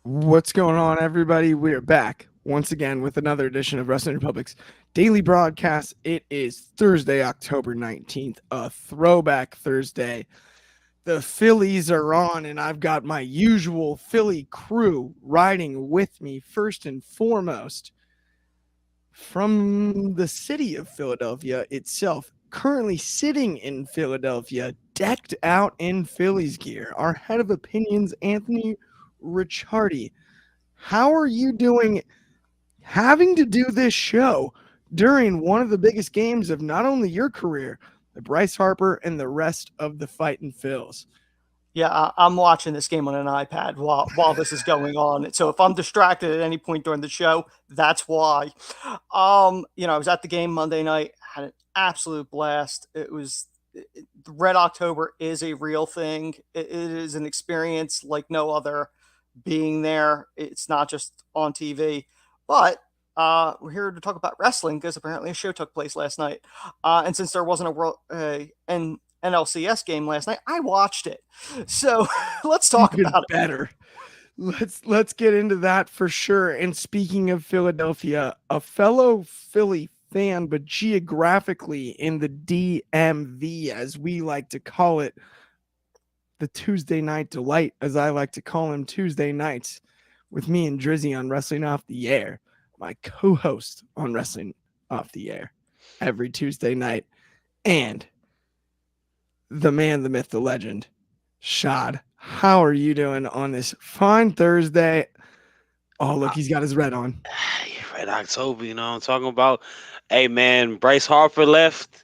What's going on, everybody? We're back once again with another edition of Wrestling Republic's daily broadcast. It is Thursday, October 19th, a Throwback Thursday. The Phillies are on, and I've got my usual Philly crew riding with me. First and foremost, from the city of Philadelphia itself, currently sitting in Philadelphia, decked out in Phillies gear, our head of opinions, Anthony Ricciardi. How are you doing having to do this show during one of the biggest games of not only your career, but Bryce Harper and the rest of the Fightin' Phils? Yeah, I'm watching this game on an iPad while this is going on. So if I'm distracted at any point during the show, that's why. I was at the game Monday night, had an absolute blast. Red October is a real thing. It is an experience like no other. Being there, it's not just on TV, but we're here to talk about wrestling because apparently a show took place last night, and since there wasn't an NLCS game last night, I watched it. So let's talk about it. Better. Let's get into that for sure. And speaking of Philadelphia, a fellow Philly fan, but geographically in the DMV, as we like to call it, the Tuesday Night Delight, as I like to call him, Tuesday nights with me and Drizzy on Wrestling Off the Air, my co-host on Wrestling Off the Air every Tuesday night, and the man, the myth, the legend, Shad. How are you doing on this fine Thursday? Oh, look, he's got his red on. Red October, you know what I'm talking about? Hey, man, Bryce Harper left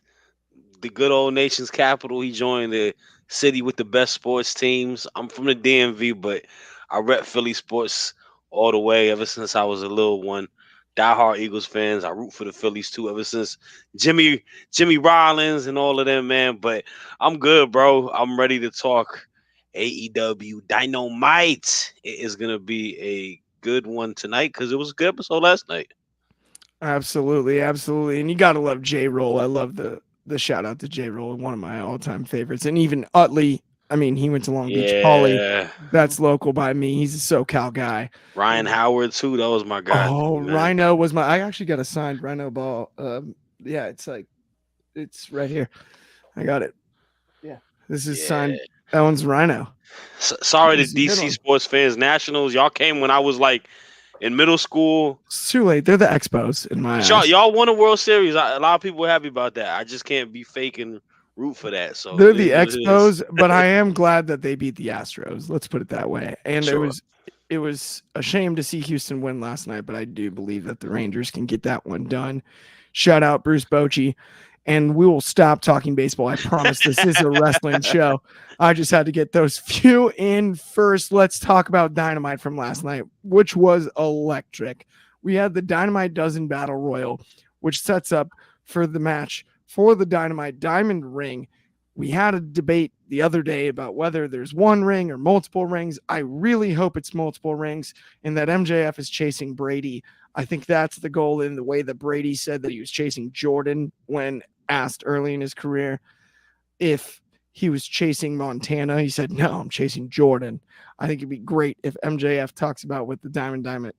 the good old nation's capital. He joined the city with the best sports teams. I'm from the DMV, but I rep Philly sports all the way ever since I was a little one. Diehard Eagles fans. I root for the Phillies too ever since Jimmy Rollins and all of them, man. But I'm good, bro. I'm ready to talk AEW Dynamite. It is gonna be a good one tonight because it was a good episode last night. Absolutely. And you gotta love J-Roll. I love the shout out to J-Roll, one of my all-time favorites. And even Utley, I mean, he went to Long Beach Poly. That's local by me. He's a SoCal guy. Ryan Howard too. That was my guy. Oh, man. Rhino was I actually got a signed Rhino ball. Yeah, it's right here. I got it. Yeah. This is signed. That one's Rhino. Sorry to DC Sports Fans Nationals. Y'all came when I was like in middle school. It's too late. They're the Expos in my eyes. Y'all won a World Series. A lot of people are happy about that. I just can't be fake and root for that. So they're the Expos, but I am glad that they beat the Astros. Let's put it that way. And sure. It was a shame to see Houston win last night, but I do believe that the Rangers can get that one done. Shout out Bruce Bochy. And we will stop talking baseball. I promise this is a wrestling show. I just had to get those few in first. Let's talk about Dynamite from last night, which was electric. We had the Dynamite Dozen Battle Royal, which sets up for the match for the Dynamite Diamond Ring. We had a debate the other day about whether there's one ring or multiple rings. I really hope it's multiple rings and that MJF is chasing Brady. I think that's the goal in the way that Brady said that he was chasing Jordan when asked early in his career if he was chasing Montana. He said, no, I'm chasing Jordan. I think it'd be great if MJF talks about with the Dynamite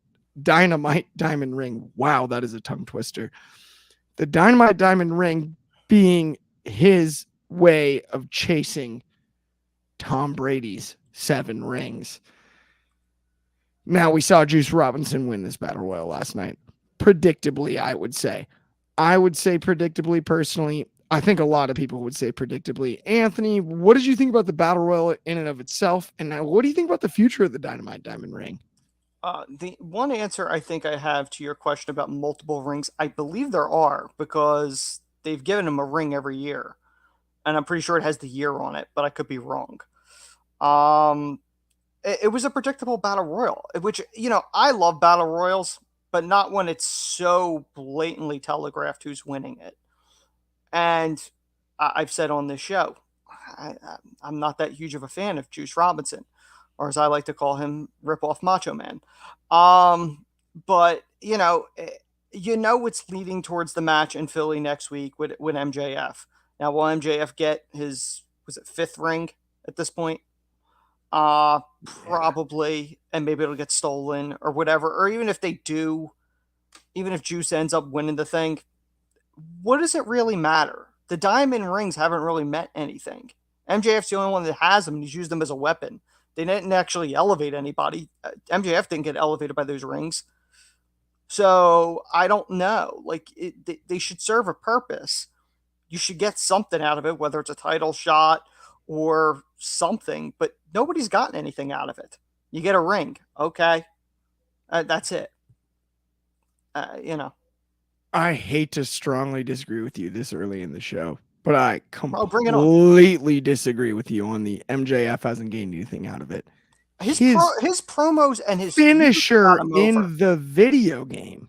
Diamond Ring. Wow, that is a tongue twister. The Dynamite Diamond Ring being his way of chasing Tom Brady's 7 rings. Now, we saw Juice Robinson win this Battle Royal last night. Predictably, I would say. I would say predictably, personally. I think a lot of people would say predictably. Anthony, what did you think about the Battle Royal in and of itself? And now, what do you think about the future of the Dynamite Diamond Ring? The one answer I think I have to your question about multiple rings, I believe there are, because they've given him a ring every year. And I'm pretty sure it has the year on it, but I could be wrong. It was a predictable Battle Royal, which, I love Battle Royals, but not when it's so blatantly telegraphed who's winning it. And I've said on this show, I'm not that huge of a fan of Juice Robinson, or as I like to call him, rip off Macho Man. But it's leading towards the match in Philly next week with MJF. Now, will MJF get his, was it 5th ring at this point? Probably, and maybe it'll get stolen or whatever. Or even if they do, even if Juice ends up winning the thing, what does it really matter? The diamond rings haven't really meant anything. MJF's the only one that has them, and he's used them as a weapon. They didn't actually elevate anybody. MJF didn't get elevated by those rings. So I don't know. Like, they should serve a purpose. You should get something out of it, whether it's a title shot or something, but nobody's gotten anything out of it. You get a ring. Okay. That's it. I hate to strongly disagree with you this early in the show, but I completely disagree with you on the MJF hasn't gained anything out of it. His promos and his finisher in the video game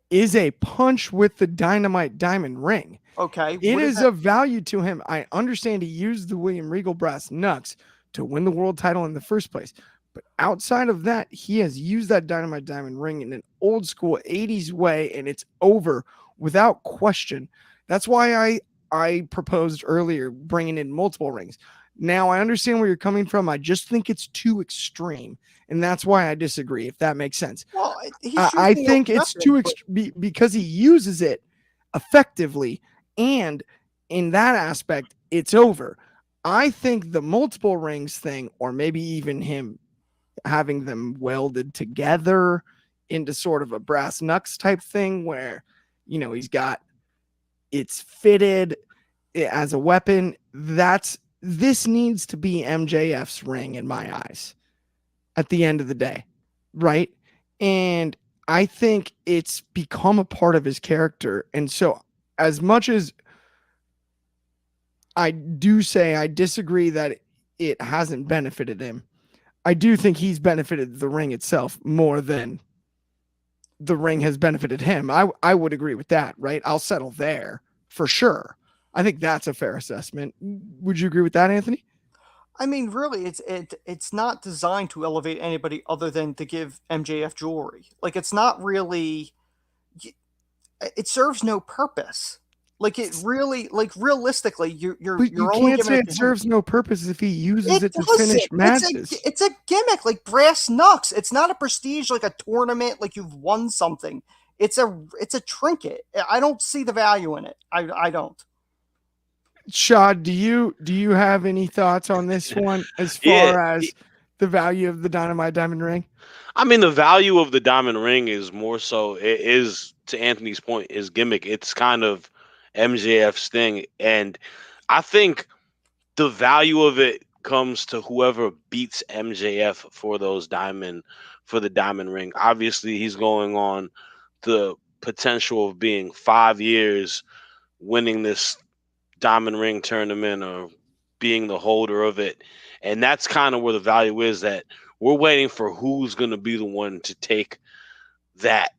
is a punch with the Dynamite diamond ring. Okay. It is of value to him. I understand he used the William Regal brass knucks to win the world title in the first place. But outside of that, he has used that Dynamite diamond ring in an old school 80s way, and it's over without question. That's why I proposed earlier bringing in multiple rings. Now, I understand where you're coming from. I just think it's too extreme, and that's why I disagree, if that makes sense. Well, I think it's too extreme because he uses it effectively, and in that aspect, it's over. I think the multiple rings thing, or maybe even him having them welded together into sort of a brass knucks type thing where, he's got it's fitted as a weapon. This needs to be MJF's ring in my eyes at the end of the day. Right. And I think it's become a part of his character. And so as much as I do say I disagree that it hasn't benefited him, I do think he's benefited the ring itself more than the ring has benefited him. I would agree with that, right? I'll settle there for sure. I think that's a fair assessment. Would you agree with that, Anthony? I mean, really, it's not designed to elevate anybody other than to give MJF jewelry. Like, it's not really, it serves no purpose. Like, it really, like, realistically, you can't say it serves no purpose if he uses it to finish matches. It's a gimmick, like brass knucks. It's not a prestige, like a tournament, like you've won something. It's a trinket. I don't see the value in it. I don't. Shad, do you have any thoughts on this one as far as the value of the Dynamite diamond ring? I mean, the value of the diamond ring is more so, it is, to Anthony's point, is gimmick. It's kind of MJF's thing. And I think the value of it comes to whoever beats MJF for the diamond ring. Obviously, he's going on the potential of being 5 years winning this diamond ring tournament or being the holder of it. And that's kind of where the value is, that we're waiting for who's going to be the one to take that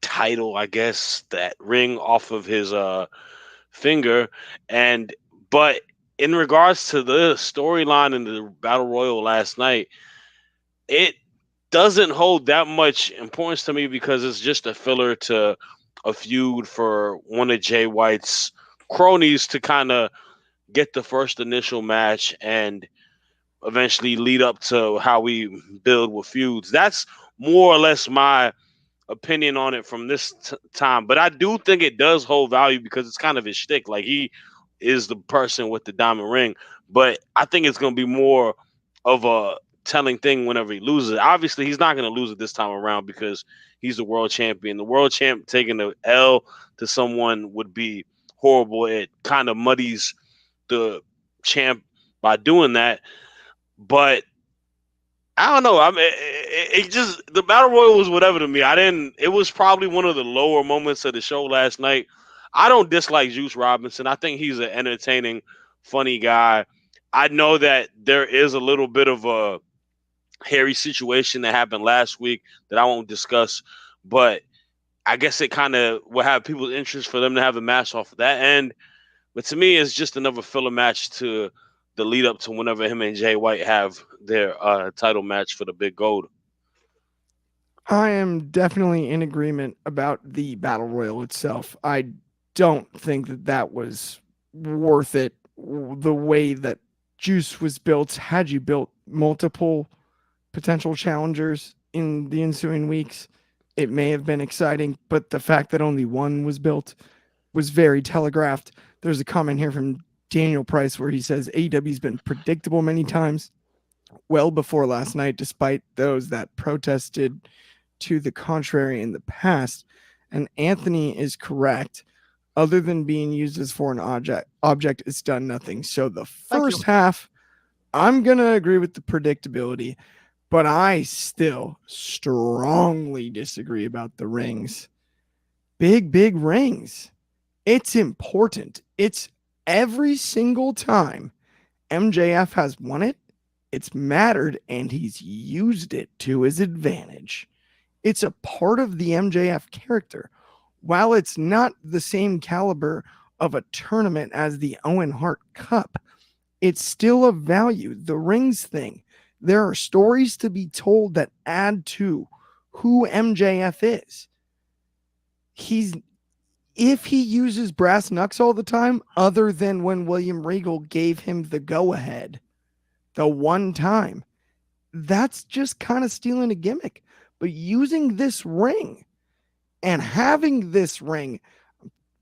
title, I guess, that ring off of his finger. But in regards to the storyline in the Battle Royal last night, it doesn't hold that much importance to me because it's just a filler to a feud for one of Jay White's cronies to kind of get the first initial match and eventually lead up to how we build with feuds. That's more or less my opinion on it from this time. But I do think it does hold value because it's kind of his shtick. Like, he is the person with the diamond ring. But I think it's going to be more of a telling thing whenever he loses. Obviously, he's not going to lose it this time around because he's the world champion. The world champ taking the L to someone would be horrible. It kind of muddies the champ by doing that. But I don't know. I mean, it just, the Battle Royal was whatever to me. It was probably one of the lower moments of the show last night. I don't dislike Juice Robinson. I think he's an entertaining, funny guy. I know that there is a little bit of a hairy situation that happened last week that I won't discuss, but I guess it kind of will have people's interest for them to have a match off of that end. But to me, it's just another filler match to the lead up to whenever him and Jay White have their title match for the big gold. I am definitely in agreement about the battle royal itself. I don't think that was worth it. The way that Juice was built, had you built multiple potential challengers in the ensuing weeks, it may have been exciting, but the fact that only one was built was very telegraphed. There's a comment here from Daniel Price where he says AEW's been predictable many times, well before last night, despite those that protested to the contrary in the past. And Anthony is correct. Other than being used as for an object, it's done nothing. So the first half, I'm going to agree with the predictability, but I still strongly disagree about the rings. Big rings. It's important. It's every single time MJF has won it, it's mattered, and he's used it to his advantage. It's a part of the MJF character. While it's not the same caliber of a tournament as the Owen Hart Cup, it's still of value. The rings thing. There are stories to be told that add to who MJF is. If he uses brass knucks all the time, other than when William Regal gave him the go-ahead, the one time, that's just kind of stealing a gimmick. But using this ring and having this ring,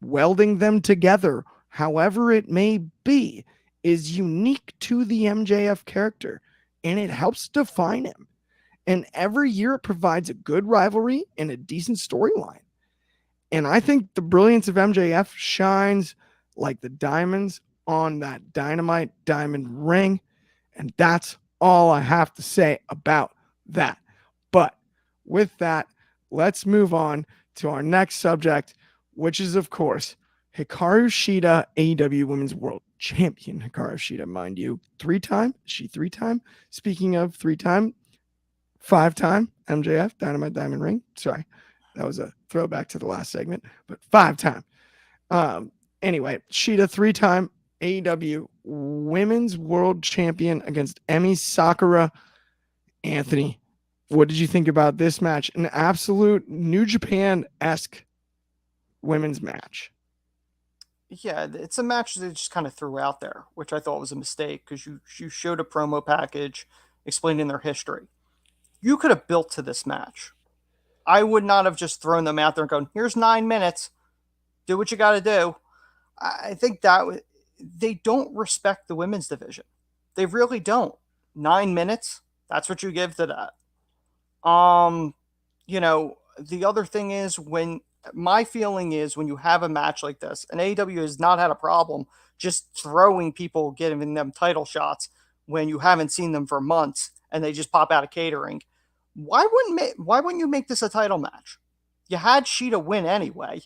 welding them together, however it may be, is unique to the MJF character, and it helps define him. And every year it provides a good rivalry and a decent storyline. And I think the brilliance of MJF shines like the diamonds on that Dynamite diamond ring. And that's all I have to say about that. But with that, let's move on to our next subject, which is, of course, Hikaru Shida, AEW Women's World Champion. Hikaru Shida, mind you, 3-time. Is she 3-time? Speaking of 3-time, 5-time MJF Dynamite Diamond Ring. Sorry, that was a throwback to the last segment, but 5-time. Anyway, Shida, 3-time AEW Women's World Champion against Emi Sakura. Anthony, what did you think about this match? An absolute New Japan-esque women's match. Yeah, it's a match that they just kind of threw out there, which I thought was a mistake because you showed a promo package explaining their history. You could have built to this match. I would not have just thrown them out there and gone, here's 9 minutes. Do what you got to do. I think that they don't respect the women's division. They really don't. 9 minutes, that's what you give to that. The other thing is my feeling is when you have a match like this, and AEW has not had a problem just throwing people, giving them title shots when you haven't seen them for months and they just pop out of catering. Why wouldn't you make this a title match? You had Shida win anyway.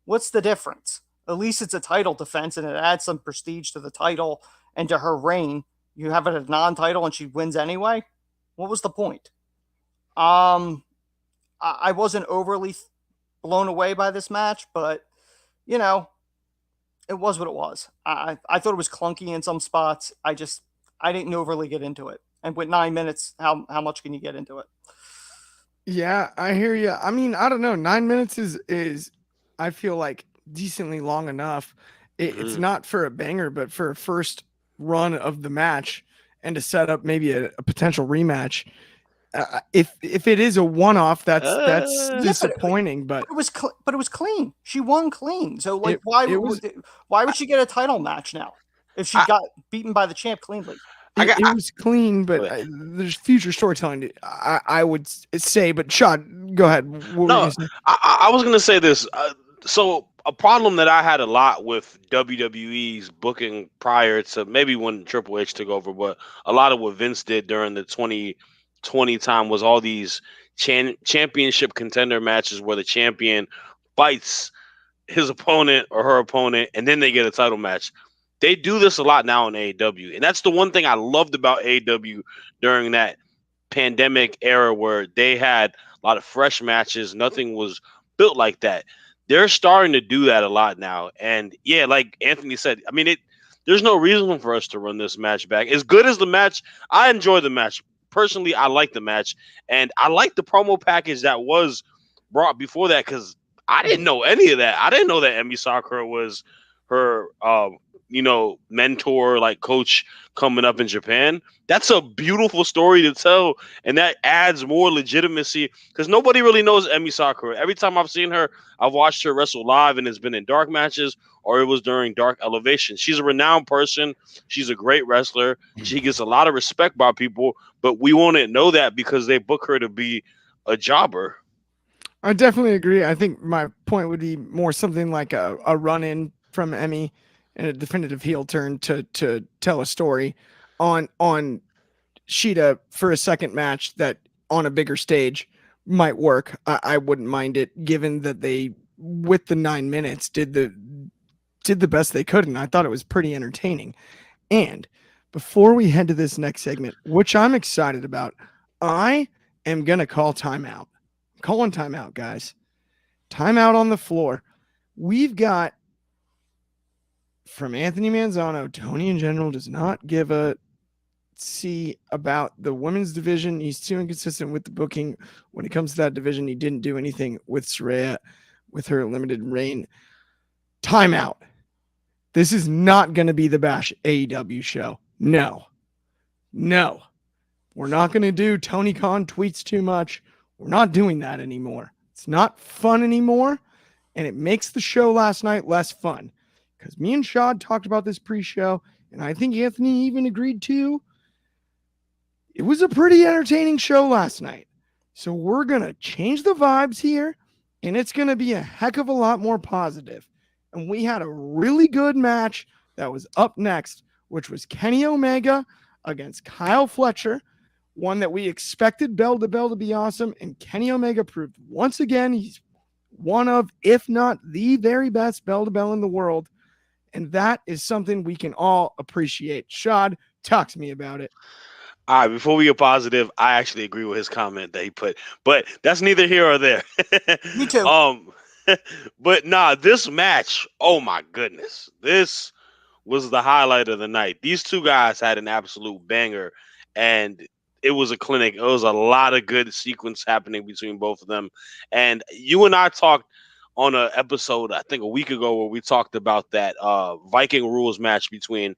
What's the difference? At least it's a title defense and it adds some prestige to the title and to her reign. You have it a non-title and she wins anyway. What was the point? I wasn't overly blown away by this match, but it was what it was. I thought it was clunky in some spots. I didn't overly get into it. And with 9 minutes, how much can you get into it? Yeah, I hear you. I mean, I don't know. 9 minutes is I feel like decently long enough. It's not for a banger, but for a first run of the match and to set up maybe a potential rematch. If it is a one-off, that's disappointing. But it was clean. She won clean. So why would she get a title match now if she got beaten by the champ cleanly? It was clean, but there's future storytelling. I would say, but Shad, go ahead. I was going to say this. So a problem that I had a lot with WWE's booking prior to maybe when Triple H took over, but a lot of what Vince did during the 2020 time was all these championship contender matches where the champion fights his opponent or her opponent, and then they get a title match. They do this a lot now in AEW, and that's the one thing I loved about AEW during that pandemic era where they had a lot of fresh matches. Nothing was built like that. they're starting to do that a lot now. And yeah, like Anthony said, I mean, there's no reason for us to run this match back. As good as the match, I enjoy the match. Personally, I like the match, and I like the promo package that was brought before that because I didn't know any of that. I didn't know that Emi Sakura was her, mentor, like coach coming up in Japan. That's a beautiful story to tell, and that adds more legitimacy because nobody really knows Emi Sakura. Every time I've seen her, I've watched her wrestle live, and it's been in dark matches or it was during Dark Elevation. She's a renowned person. She's a great wrestler. She gets a lot of respect by people, but we won't know that because they book her to be a jobber. I definitely agree. I think my point would be more something like a run-in from Emmy and a definitive heel turn to tell a story on Shida for a second match that on a bigger stage might work. I wouldn't mind it, given that they, with the 9 minutes, did the best they could, and I thought it was pretty entertaining. And before we head to this next segment, which I'm excited about, I am gonna call timeout. I'm calling timeout, guys. Timeout on the floor. We've got from Anthony Manzano, Tony in general does not give a see about the women's division. He's too inconsistent with the booking when it comes to that division. He didn't do anything with Saraya with her limited reign. Timeout. This is not going to be the Bash AEW show. No. We're not going to do Tony Khan tweets too much. We're not doing that anymore. It's not fun anymore, and it makes the show last night less fun because me and Shad talked about this pre-show, and I think Anthony even agreed to. It was a pretty entertaining show last night. So we're going to change the vibes here, and it's going to be a heck of a lot more positive. And we had a really good match that was up next, which was Kenny Omega against Kyle Fletcher, one that we expected bell to bell to be awesome. And Kenny Omega proved once again he's one of, if not the very best bell to bell in the world. And that is something we can all appreciate. Shad, talk to me about it. All right, before we get positive, I actually agree with his comment that he put, but that's neither here or there. Me too. But nah, this match, oh my goodness, this was the highlight of the night. These two guys had an absolute banger, and it was a clinic. It was a lot of good sequence happening between both of them. And you and I talked on an episode, I think a week ago, where we talked about that Viking rules match between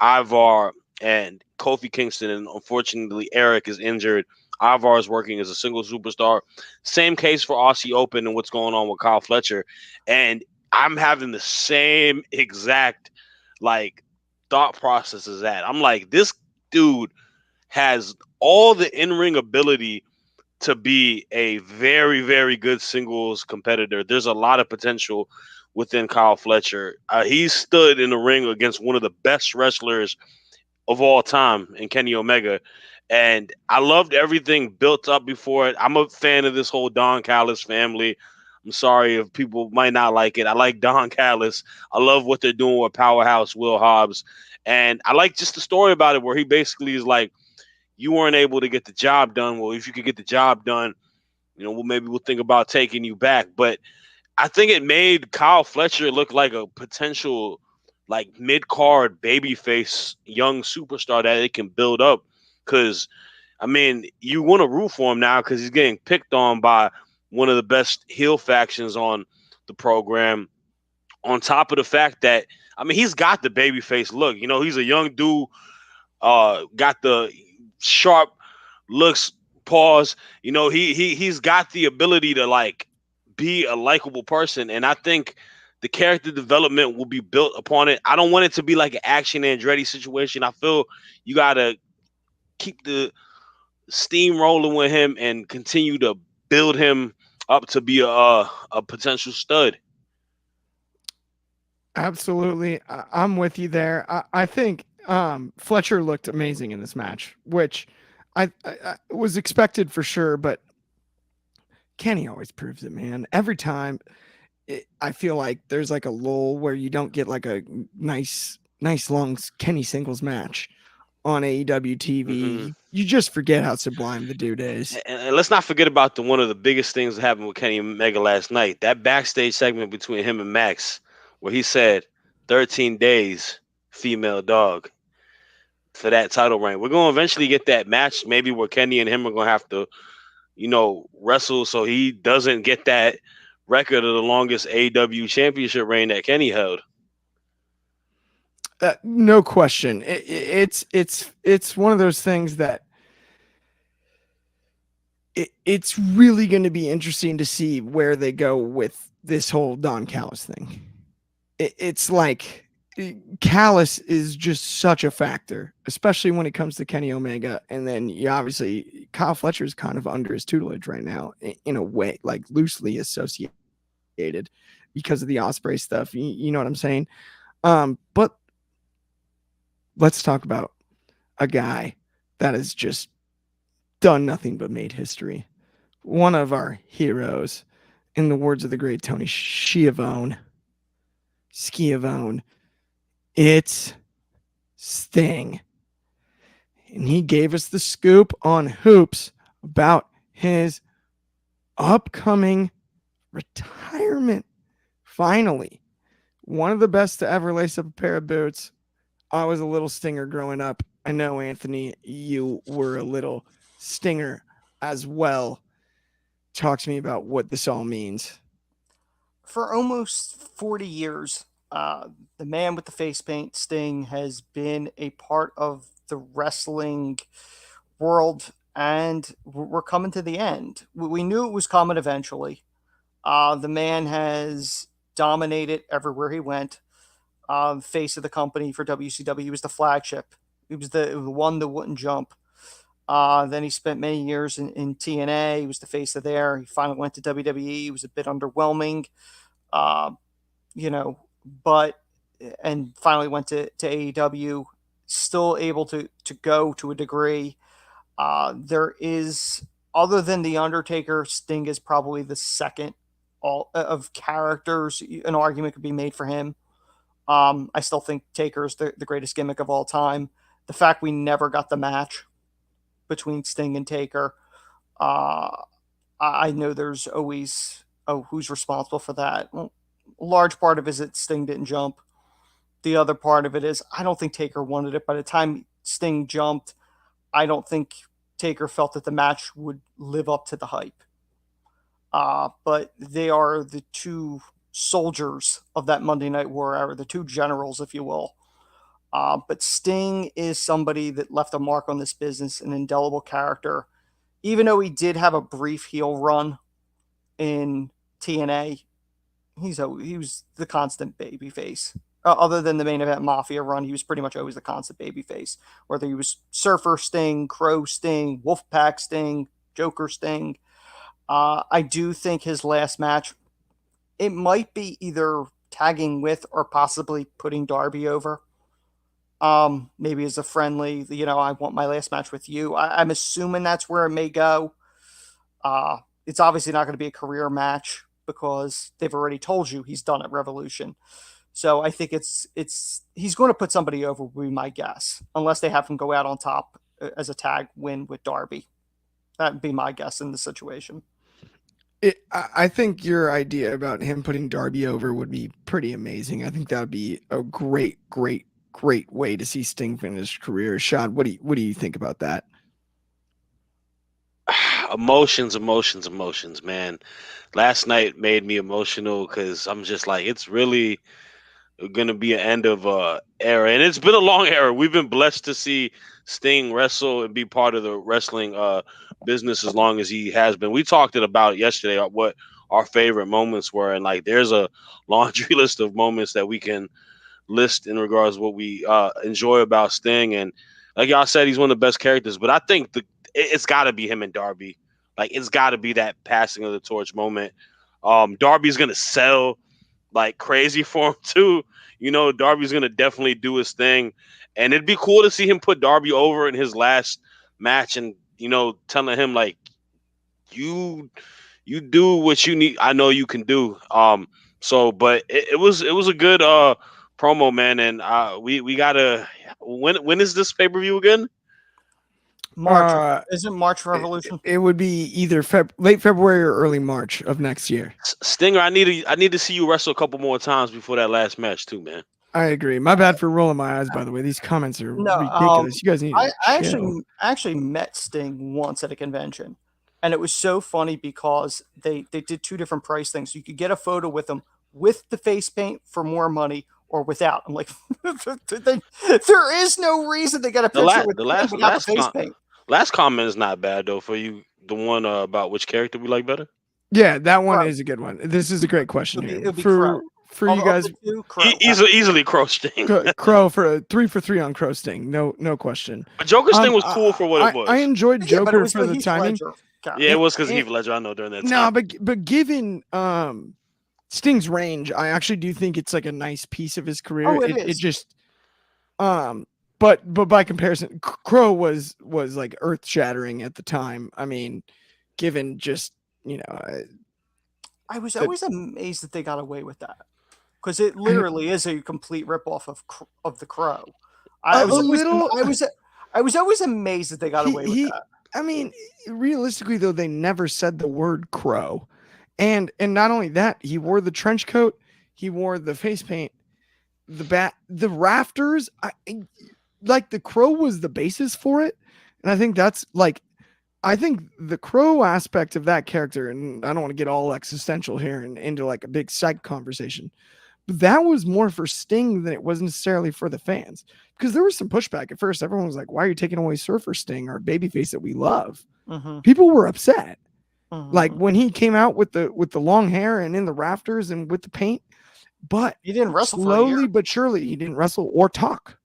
Ivar and Kofi Kingston, and unfortunately Eric is injured. Ivar is working as a single superstar. Same case for Aussie Open and what's going on with Kyle Fletcher. And I'm having the same exact like thought process as that. I'm like, this dude has all the in-ring ability to be a very, very good singles competitor. There's a lot of potential within Kyle Fletcher. He stood in the ring against one of the best wrestlers of all time in Kenny Omega. And I loved everything built up before it. I'm a fan of this whole Don Callis family. I'm sorry if people might not like it. I like Don Callis. I love what they're doing with Powerhouse Will Hobbs. And I like just the story about it where he basically is like, you weren't able to get the job done. Well, if you could get the job done, maybe we'll think about taking you back. But I think it made Kyle Fletcher look like a potential like mid-card babyface young superstar that it can build up. Because, I mean, you want to root for him now because he's getting picked on by one of the best heel factions on the program. On top of the fact that, I mean, he's got the babyface look. He's a young dude, got the sharp looks, pause. He's got the ability to, like, be a likable person. And I think the character development will be built upon it. I don't want it to be like an Action Andretti situation. I feel you got to keep the steam rolling with him and continue to build him up to be a potential stud. Absolutely. I'm with you there. I think Fletcher looked amazing in this match, which I was expected for sure, but Kenny always proves it, man. Every time I feel like there's like a lull where you don't get like a nice long Kenny singles match on AEW TV. You just forget how sublime the dude is. And let's not forget about one of the biggest things that happened with Kenny Omega last night. That backstage segment between him and Max, where he said 13 days, female dog, for that title reign. We're going to eventually get that match, maybe where Kenny and him are going to have to, wrestle so he doesn't get that record of the longest AEW championship reign that Kenny held. No question. It's one of those things that it's really going to be interesting to see where they go with this whole Don Callis thing. It's like Callis is just such a factor, especially when it comes to Kenny Omega. And then obviously Kyle Fletcher is kind of under his tutelage right now in a way, like loosely associated because of the Ospreay stuff. You know what I'm saying? But let's talk about a guy that has just done nothing but made history. One of our heroes, in the words of the great Tony Schiavone, it's Sting. And he gave us the scoop on Hoops about his upcoming retirement. Finally, one of the best to ever lace up a pair of boots. I was a little Stinger growing up. I know, Anthony, you were a little Stinger as well. Talk to me about what this all means. For almost 40 years, the man with the face paint, Sting, has been a part of the wrestling world, and we're coming to the end. We knew it was coming eventually. The man has dominated everywhere he went. Face of the company for WCW. He was the flagship. He was the one that wouldn't jump. Then he spent many years in TNA. He was the face of there. He finally went to WWE. It was a bit underwhelming, but and finally went to AEW. Still able to go to a degree. There is, other than The Undertaker, Sting is probably the second of characters. An argument could be made for him. I still think Taker is the greatest gimmick of all time. The fact we never got the match between Sting and Taker, I know there's always, who's responsible for that? Well, a large part of it is that Sting didn't jump. The other part of it is I don't think Taker wanted it. By the time Sting jumped, I don't think Taker felt that the match would live up to the hype. But they are the two soldiers of that Monday Night War era, the two generals, if you will. But Sting is somebody that left a mark on this business, an indelible character. Even though he did have a brief heel run in TNA, he was the constant babyface. Other than the main event Mafia run, he was pretty much always the constant babyface. Whether he was Surfer Sting, Crow Sting, Wolfpack Sting, Joker Sting. I do think his last match, it might be either tagging with or possibly putting Darby over. Maybe as a friendly, I want my last match with you. I'm assuming that's where it may go. It's obviously not going to be a career match because they've already told you he's done at Revolution. So I think he's going to put somebody over, would be my guess, unless they have him go out on top as a tag win with Darby. That'd be my guess in the situation. I think your idea about him putting Darby over would be pretty amazing. I think that would be a great way to see Sting finish his career. Shad, what do you think about that? Emotions, man. Last night made me emotional because I'm just like, it's really gonna be an end of era, and it's been a long era. We've been blessed to see Sting wrestle and be part of the wrestling business as long as he has been. We talked about yesterday what our favorite moments were, and like there's a laundry list of moments that we can list in regards to what we enjoy about Sting. And like y'all said, he's one of the best characters, but I think it's got to be him and Darby. Like it's got to be that passing of the torch moment. Darby's gonna sell like crazy for him too. Darby's gonna definitely do his thing, and it'd be cool to see him put Darby over in his last match, and telling him like, you do what you need. I know you can do. But it was a good promo, man, and we gotta. when is this pay-per-view again? March. Isn't March Revolution? It would be either late February or early March of next year. Stinger, I need to see you wrestle a couple more times before that last match too, man. I agree. My bad for rolling my eyes, by the way. These comments are ridiculous. You guys need to chill. I actually met Sting once at a convention, and it was so funny because they did two different price things. You could get a photo with them with the face paint for more money or without. I'm like, there is no reason they got a picture with the face paint. Last comment is not bad though for you. The one about which character we like better. Yeah, that one is a good one. This is a great question here for you guys. Easily Crow Sting. Crow for 3 for 3 on Crow Sting. No question. But Joker Sting was cool for what it was. I enjoyed Joker for the timing. Yeah, it was because Heath Ledger. I know during that time. No, but given Sting's range, I actually do think it's like a nice piece of his career. Oh, it just but by comparison, Crow was like earth shattering at the time. I mean, given just I was always amazed that they got away with that because it literally is a complete ripoff of the Crow. I was always amazed that they got away with that. I mean, realistically though, they never said the word Crow, and not only that, he wore the trench coat, he wore the face paint, the rafters. Like the Crow was the basis for it, and I think that's like. I think the Crow aspect of that character, and I don't want to get all existential here and into like a big psych conversation, but that was more for Sting than it was necessarily for the fans, because there was some pushback at first. Everyone was like, why are you taking away Surfer Sting, our babyface that we love? Mm-hmm. People were upset. Mm-hmm. Like when he came out with the long hair and in the rafters and with the paint, but he didn't wrestle slowly but surely. He didn't wrestle or talk.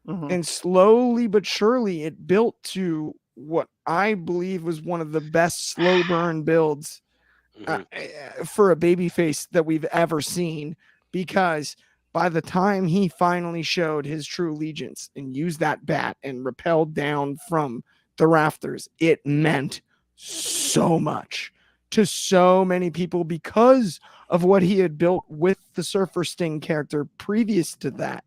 Mm-hmm. And slowly but surely it built to what I believe was one of the best slow burn builds for a babyface that we've ever seen, because by the time he finally showed his true allegiance and used that bat and rappelled down from the rafters, it meant so much to so many people because of what he had built with the Surfer Sting character previous to that.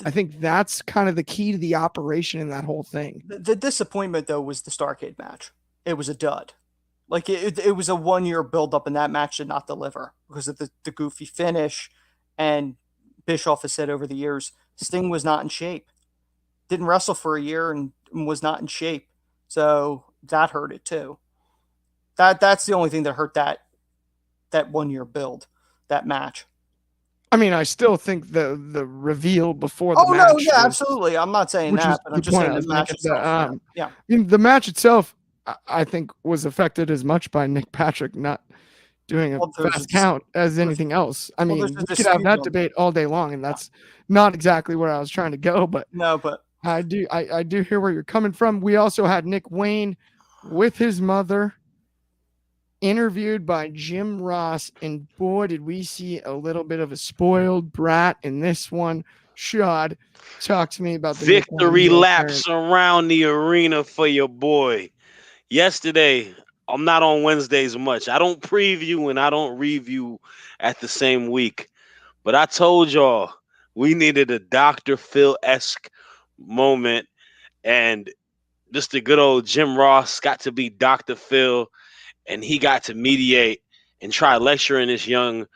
I think that's kind of the key to the operation in that whole thing. The disappointment, though, was the Starrcade match. It was a dud. Like, it was a 1 year build-up, and that match did not deliver because of the goofy finish. And Bischoff has said over the years, Sting was not in shape. Didn't wrestle for a year and was not in shape. So that hurt it, too. That's the only thing that hurt that 1 year build, that match. I mean, I still think the reveal before the match. Oh, no, yeah, absolutely. I'm not saying that, but I'm just saying the match itself. The match itself, I think, was affected as much by Nick Patrick not doing a fast count as anything else. I mean, you could have that debate all day long, and that's not exactly where I was trying to go, but I do hear where you're coming from. We also had Nick Wayne with his mother, interviewed by Jim Ross, and boy, did we see a little bit of a spoiled brat in this one. Shad, talk to me about the victory laps around the arena for your boy. Yesterday, I'm not on Wednesdays much. I don't preview and I don't review at the same week, but I told y'all we needed a Dr. Phil-esque moment, and just the good old Jim Ross got to be Dr. Phil. And he got to mediate and try lecturing this young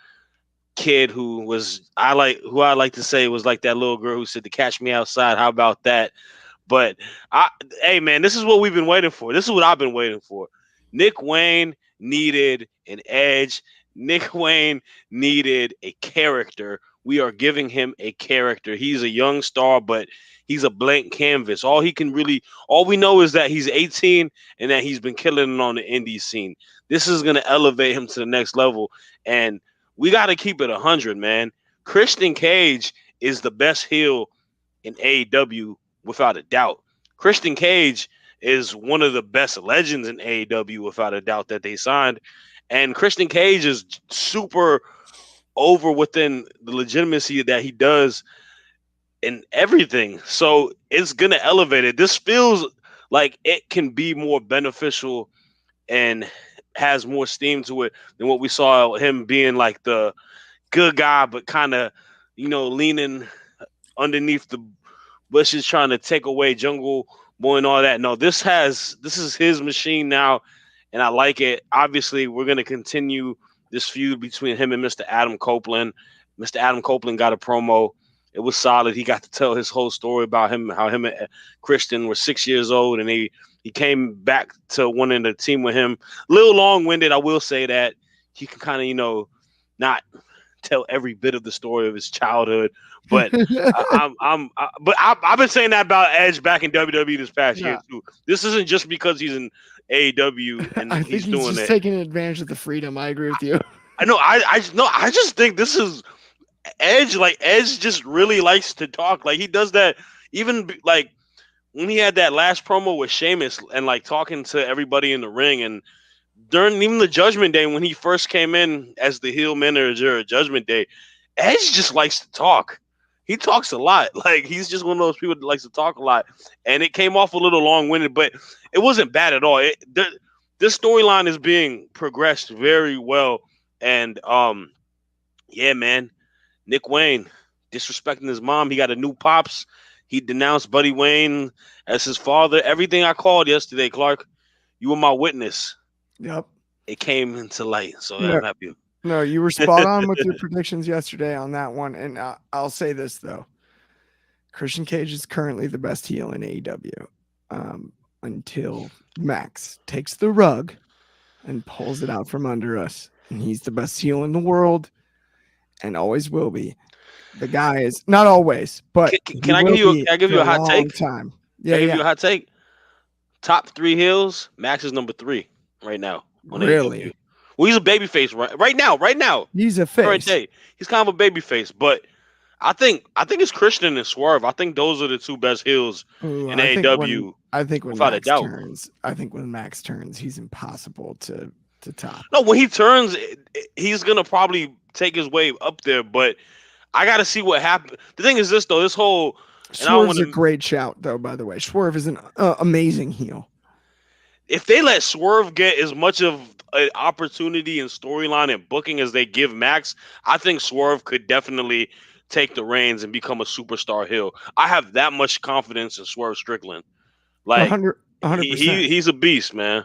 kid who I like to say was like that little girl who said to catch me outside. How about that? But hey man, this is what we've been waiting for. This is what I've been waiting for. Nick Wayne needed an edge. Nick Wayne needed a character. We are giving him a character. He's a young star, but he's a blank canvas. All we know is that he's 18 and that he's been killing it on the indie scene. This is going to elevate him to the next level. And we got to keep it 100, man. Christian Cage is the best heel in AEW without a doubt. Christian Cage is one of the best legends in AEW without a doubt that they signed. And Christian Cage is super over within the legitimacy that he does in everything. So it's going to elevate it. This feels like it can be more beneficial and has more steam to it than what we saw him being like the good guy, but kind of, leaning underneath the Bush is trying to take away Jungle Boy and all that. No, this is his machine now, and I like it. Obviously, we're gonna continue this feud between him and Mr. Adam Copeland. Mr. Adam Copeland got a promo. It was solid. He got to tell his whole story about him, how him and Christian were 6 years old, and he came back to wanting to team with him. A little long-winded, I will say that. He can kind of, not tell every bit of the story of his childhood, but I've been saying that about Edge back in WWE this past year too. This isn't just because he's in AEW and I think he's doing just it. taking advantage of the freedom. I agree with you. I know. I just think this is Edge. Like Edge just really likes to talk. Like he does that. Even like when he had that last promo with Sheamus and like talking to everybody in the ring, and during even the Judgment Day when he first came in as the heel manager at Judgment Day, Edge just likes to talk. He talks a lot. Like he's just one of those people that likes to talk a lot, and it came off a little long-winded, but it wasn't bad at all. This storyline is being progressed very well, and yeah, man, Nick Wayne disrespecting his mom. He got a new pops. He denounced Buddy Wayne as his father. Everything I called yesterday, Clark, you were my witness. Yep. It came into light, so I'm happy. No, you were spot on with your predictions yesterday on that one. And I'll say this, though. Christian Cage is currently the best heel in AEW until Max takes the rug and pulls it out from under us. And he's the best heel in the world and always will be. The guy is not always, but can I give you a hot take? Time. Yeah, give you a hot take. Top 3 heels, Max is number 3 right now. Really? AEW. Well, he's a babyface right now. He's a face. Current day. He's kind of a babyface, but I think it's Christian and Swerve. I think those are the 2 best heels in AEW. I think when Max turns, he's impossible to top. No, when he turns, he's gonna probably take his way up there, but I got to see what happens. The thing is this, though. This whole Swerve's a great shout, though. By the way, Swerve is an amazing heel. If they let Swerve get as much of an opportunity and storyline and booking as they give Max, I think Swerve could definitely take the reins and become a superstar heel. I have that much confidence in Swerve Strickland. Like 100%. He's a beast, man.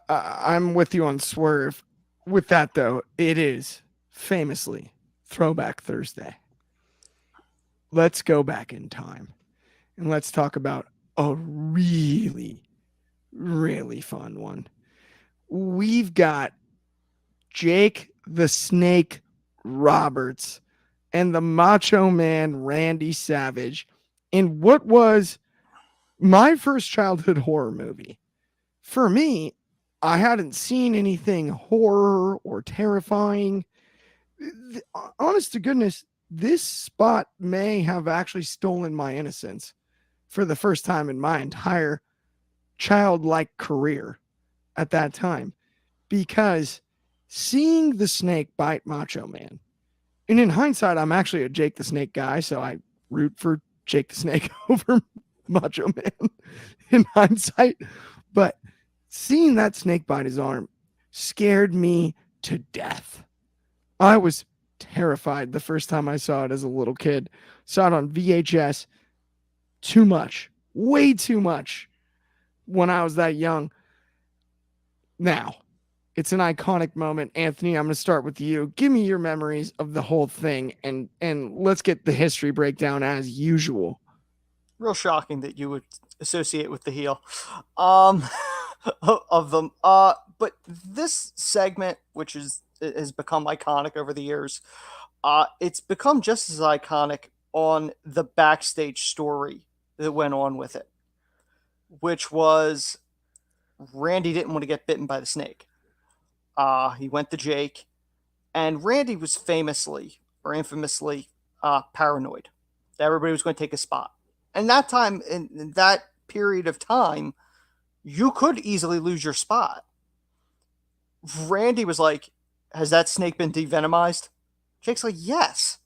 I'm with you on Swerve. With that, though, it is famously Throwback Thursday. Let's go back in time and let's talk about a really, really fun one. We've got Jake the Snake Roberts and the Macho Man Randy Savage in what was my first childhood horror movie. For me, I hadn't seen anything horror or terrifying. Honest to goodness, this spot may have actually stolen my innocence for the first time in my entire childlike career at that time, because seeing the snake bite Macho Man, and in hindsight, I'm actually a Jake the Snake guy, so I root for Jake the Snake over Macho Man in hindsight, but seeing that snake bite his arm scared me to death. I was terrified the first time I saw it as a little kid. Saw it on VHS too much, way too much when I was that young. Now, it's an iconic moment. Anthony, I'm going to start with you. Give me your memories of the whole thing, and let's get the history breakdown as usual. Real shocking that you would associate with the heel of them. But this segment, which has become iconic over the years, it's become just as iconic on the backstage story that went on with it, which was Randy didn't want to get bitten by the snake. He went to Jake, and Randy was famously or infamously paranoid that everybody was going to take a spot. And that time, in that period of time, you could easily lose your spot. Randy was like, has that snake been devenomized? Jake's like, yes.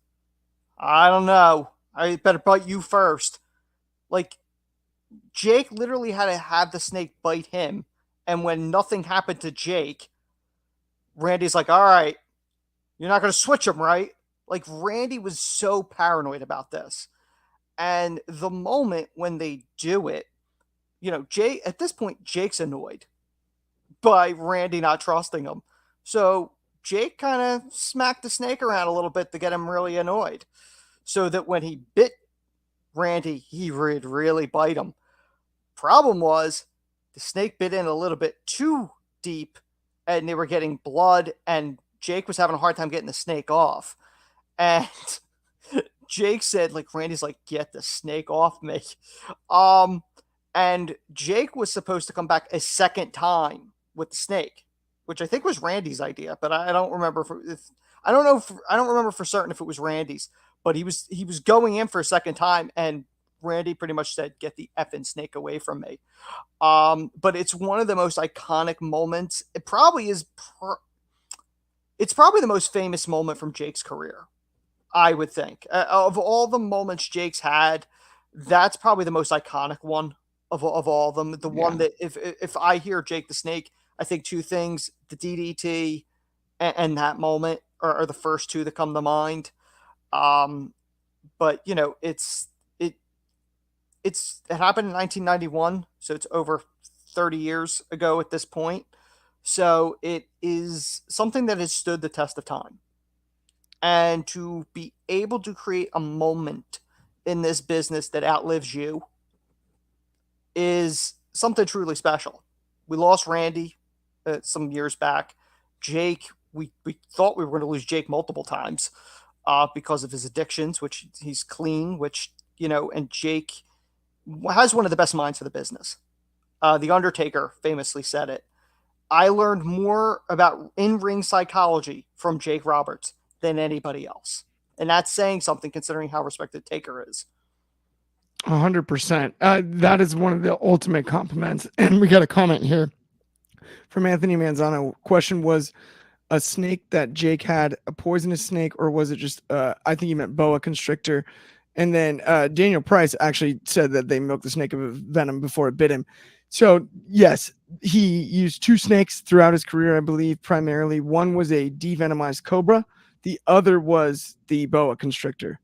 I don't know. I better bite you first. Like, Jake literally had to have the snake bite him. And when nothing happened to Jake, Randy's like, all right, you're not going to switch him, right? Like, Randy was so paranoid about this. And the moment when they do it, Jake, at this point, Jake's annoyed by Randy not trusting him. So Jake kind of smacked the snake around a little bit to get him really annoyed. So that when he bit Randy, he would really bite him. Problem was, the snake bit in a little bit too deep, and they were getting blood, and Jake was having a hard time getting the snake off. And Jake said, like, Randy's like, get the snake off me. And Jake was supposed to come back a second time with the snake, which I think was Randy's idea, but I don't remember I don't remember for certain if it was Randy's, but he was going in for a second time, and Randy pretty much said, get the effing snake away from me. But it's one of the most iconic moments. It probably is. It's probably the most famous moment from Jake's career, I would think. Of all the moments Jake's had, that's probably the most iconic one of all of them. The one that if I hear Jake the Snake, I think two things: the DDT and that moment are the first two that come to mind. But it happened in 1991, so it's over 30 years ago at this point. So it is something that has stood the test of time. And to be able to create a moment in this business that outlives you is something truly special. We lost Randy some years back. Jake, we thought we were going to lose Jake multiple times because of his addictions, which he's clean, and Jake has one of the best minds for the business. The Undertaker famously said it. I learned more about in-ring psychology from Jake Roberts than anybody else. And that's saying something considering how respected Taker is. 100%. That is one of the ultimate compliments. And we got a comment here from Anthony Manzano. Question: was a snake that Jake had a poisonous snake, or was it just, I think he meant boa constrictor? And then Daniel Price actually said that they milked the snake of venom before it bit him. So, yes, he used two snakes throughout his career, I believe, primarily. One was a devenomized cobra. The other was the boa constrictor.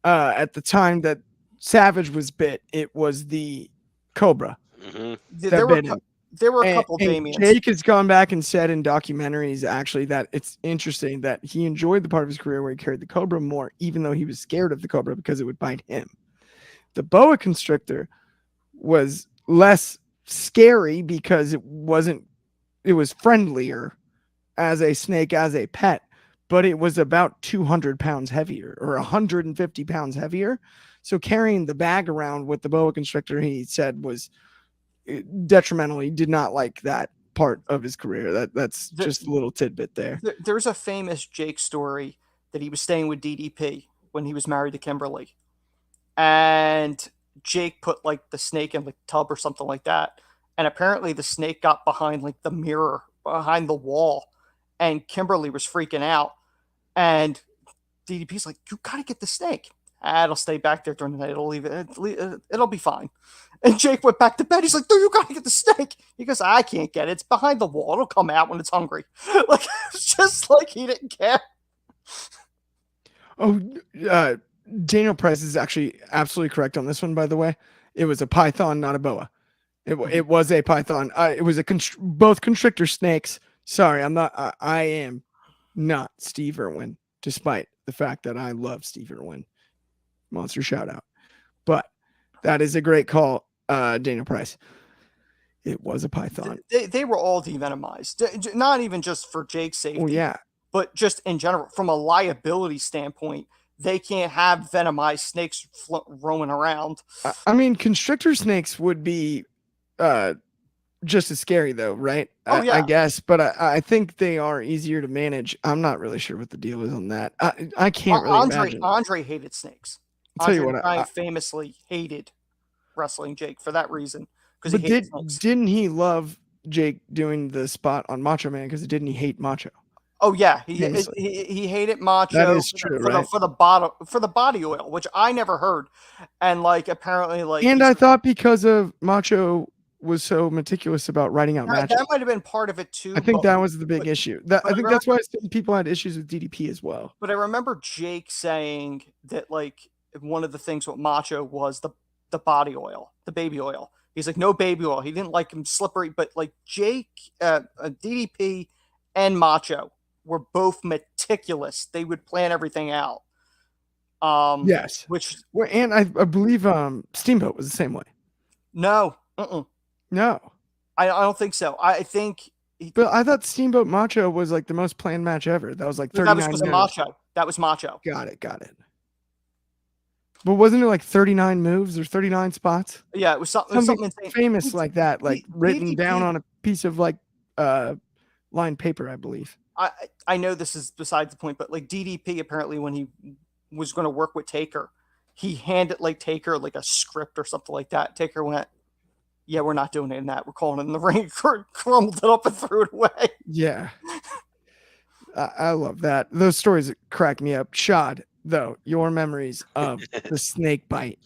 At the time that Savage was bit, it was the cobra that bit him. There were a couple Damians. Jake has gone back and said in documentaries, actually, that it's interesting that he enjoyed the part of his career where he carried the cobra more, even though he was scared of the cobra because it would bite him. The boa constrictor was less scary because it was friendlier as a snake, as a pet, but it was about 200 pounds heavier or 150 pounds heavier. So carrying the bag around with the boa constrictor, he said, was detrimental. He did not like that part of his career. That's just a little tidbit there. There's a famous Jake story that he was staying with DDP when he was married to Kimberly, and Jake put like the snake in the tub or something like that, and apparently the snake got behind like the mirror behind the wall, and Kimberly was freaking out, and DDP's like, you gotta get the snake. It'll stay back there during the night. It'll be fine. And Jake went back to bed. He's like, dude, you gotta get the snake. He goes, I can't get it. It's behind the wall. It'll come out when it's hungry. Like, it's just like he didn't care. Oh, Daniel Price is actually absolutely correct on this one, by the way. It was a python, not a boa. It was a python. It was both constrictor snakes. Sorry, I am not Steve Irwin, despite the fact that I love Steve Irwin. Monster shout out. But that is a great call, Daniel Price. It was a python. They were all devenomized. Not even just for Jake's safety. Oh, yeah. But just in general, from a liability standpoint, they can't have venomized snakes roaming around. I mean, constrictor snakes would be just as scary, though, right? Oh, yeah. I guess. But I think they are easier to manage. I'm not really sure what the deal is on that. I can't really imagine. Andre hated snakes. I'll tell you what, I famously hated wrestling Jake for that reason. But didn't he love Jake doing the spot on Macho Man? Because didn't he hate Macho? Oh yeah, he hated Macho. That is true, for the body oil, which I never heard, and like apparently like. And I thought because of Macho was so meticulous about writing out matches. That might have been part of it too. I think that was the big issue. I think that's why people had issues with DDP as well. But I remember Jake saying that like one of the things with Macho was the body oil, the baby oil. He's like, no baby oil. He didn't like him slippery, but like Jake, DDP, and Macho were both meticulous. They would plan everything out. Yes. And I believe Steamboat was the same way. No. No. I don't think so. I think. But I thought Steamboat Macho was like the most planned match ever. That was like 39 moves. That was Macho. Got it. But wasn't it like 39 moves or 39 spots? Yeah, it was something famous like that, like written down on a piece of like lined paper, I believe. I know this is besides the point, but like DDP apparently when he was going to work with Taker, he handed like Taker like a script or something like that. Taker went, "Yeah, we're not doing it in that. We're calling it in the ring." Crumbled it up and threw it away. Yeah, I love that. Those stories crack me up. Shad, though, your memories of the snake bite.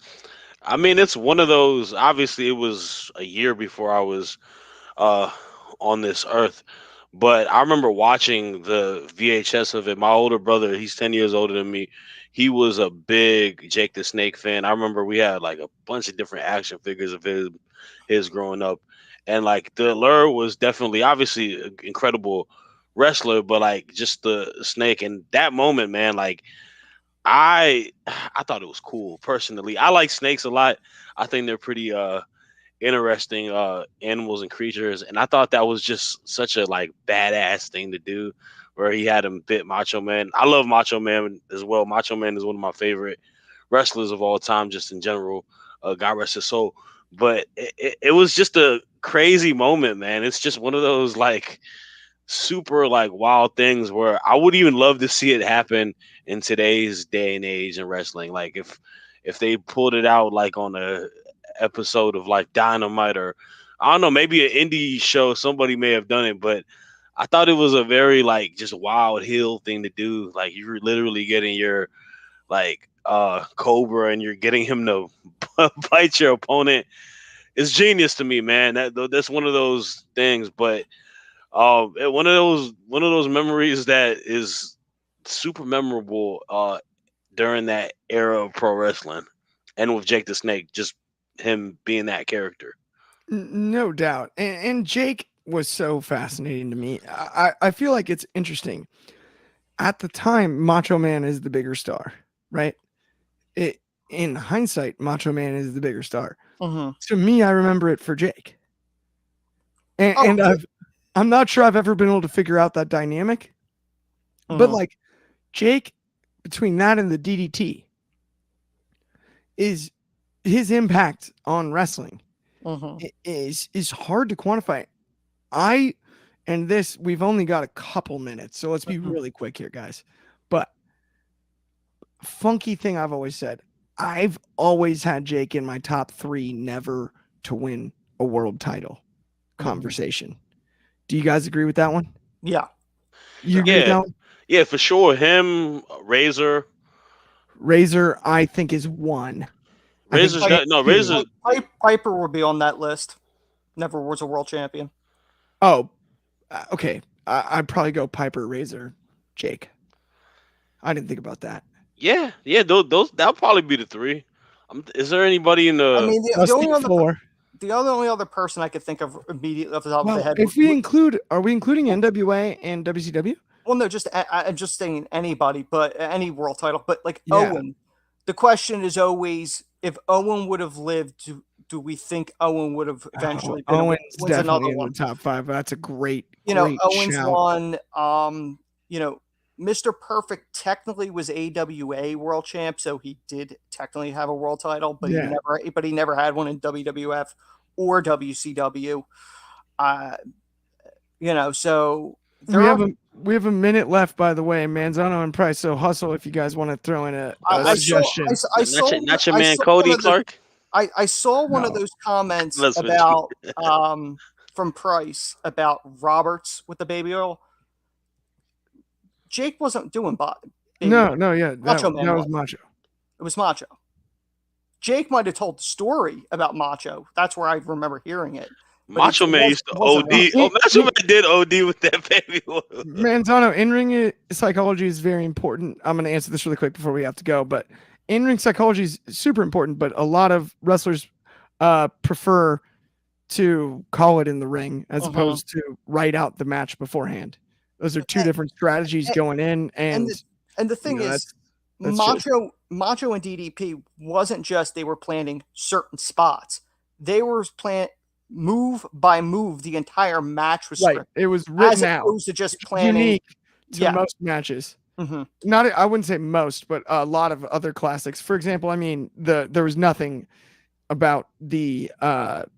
I mean, it's one of those. Obviously, it was a year before I was on this earth, but I remember watching the VHS of it. My older brother, he's 10 years older than me. He was a big Jake the Snake fan. I remember we had like a bunch of different action figures of his growing up, and like the allure was definitely, obviously, an incredible wrestler, but like just the snake and that moment, man, like I thought it was cool personally. I like snakes a lot. I think they're pretty interesting animals and creatures, and I thought that was just such a like badass thing to do, where he had him bit Macho Man. I love Macho Man as well. Macho Man is one of my favorite wrestlers of all time, just in general. God rest his soul. But it was just a crazy moment, man. It's just one of those like super like wild things where I would even love to see it happen in today's day and age in wrestling. Like if they pulled it out like on a episode of like Dynamite, or I don't know, maybe an indie show, somebody may have done it, but I thought it was a very like just wild heel thing to do. Like you're literally getting your like Cobra and you're getting him to bite your opponent. It's genius to me, man. That's one of those things, but one of those memories that is super memorable during that era of pro wrestling, and with Jake the Snake, just him being that character. No doubt, and Jake was so fascinating to me. I feel like it's interesting. At the time, Macho Man is the bigger star, right? In hindsight, Macho Man is the bigger star. To me, I remember it for Jake, and I'm not sure I've ever been able to figure out that dynamic, but like Jake, between that and the DDT, is his impact on wrestling is hard to quantify. We've only got a couple minutes, so let's be really quick here, guys. But funky thing I've always said, I've always had Jake in my top 3 never to win a world title conversation. Do you guys agree with that one? Yeah. You agree with that one? Yeah, for sure. Him, Razor, I think is 1. Razor. Piper would be on that list. Never was a world champion. Oh, okay. I'd probably go Piper, Razor, Jake. I didn't think about that. Yeah. Those that'll probably be the 3. Is there anybody in the? I mean, the only other person I could think of immediately off the top of the head. Are we including NWA and WCW? Well, no, I'm just saying anybody, but any world title. But like Owen, the question is always, if Owen would have lived, do we think Owen would have eventually been? Owen's definitely in the top 5. That's a great, Owen's shout. One. Mr. Perfect technically was AWA world champ, so he did technically have a world title, but he never had one in WWF or WCW. So we have a minute left, by the way, Manzano and Price. So hustle if you guys want to throw in a suggestion. Not your man Cody Clark. I saw one of those comments about from Price about Roberts with the baby oil. Jake wasn't doing that was Macho. It was Macho. Jake might have told the story about Macho. That's where I remember hearing it. Macho Man used to OD. Macho Man did OD with that baby oil. Manzano, in-ring psychology is very important. I'm going to answer this really quick before we have to go. But in-ring psychology is super important, but a lot of wrestlers prefer to call it in the ring as opposed to write out the match beforehand. Those are two different strategies going in, and the thing is, that's Macho and DDP wasn't just they were planning certain spots; they were move by move. The entire match was right. It was written out, as opposed to just planning. Unique to most matches. Not, I wouldn't say most, but a lot of other classics. For example, I mean, there was nothing about the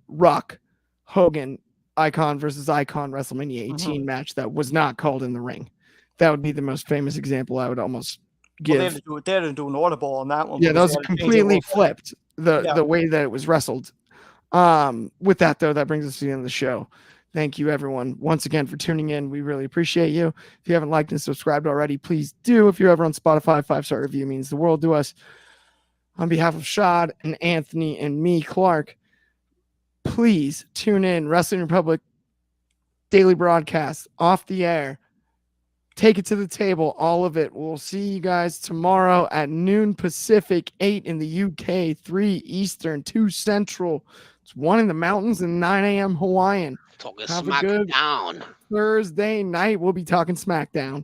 Rock Hogan Icon versus Icon WrestleMania 18 match that was not called in the ring. That would be the most famous example I would almost give. Well, they had to do an audible on that one. Yeah, that was completely flipped the way that it was wrestled. With that, though, that brings us to the end of the show. Thank you, everyone, once again for tuning in. We really appreciate you. If you haven't liked and subscribed already, please do. If you're ever on Spotify, 5-star review means the world to us. On behalf of Shad and Anthony and me, Clark, please tune in. Wrestling Republic daily broadcast off the air. Take it to the table, all of it. We'll see you guys tomorrow at noon Pacific, 8 in the UK, 3 Eastern, 2 Central. It's 1 in the mountains and 9 a.m. Hawaiian. Talking Have a good SmackDown Thursday night. We'll be talking SmackDown.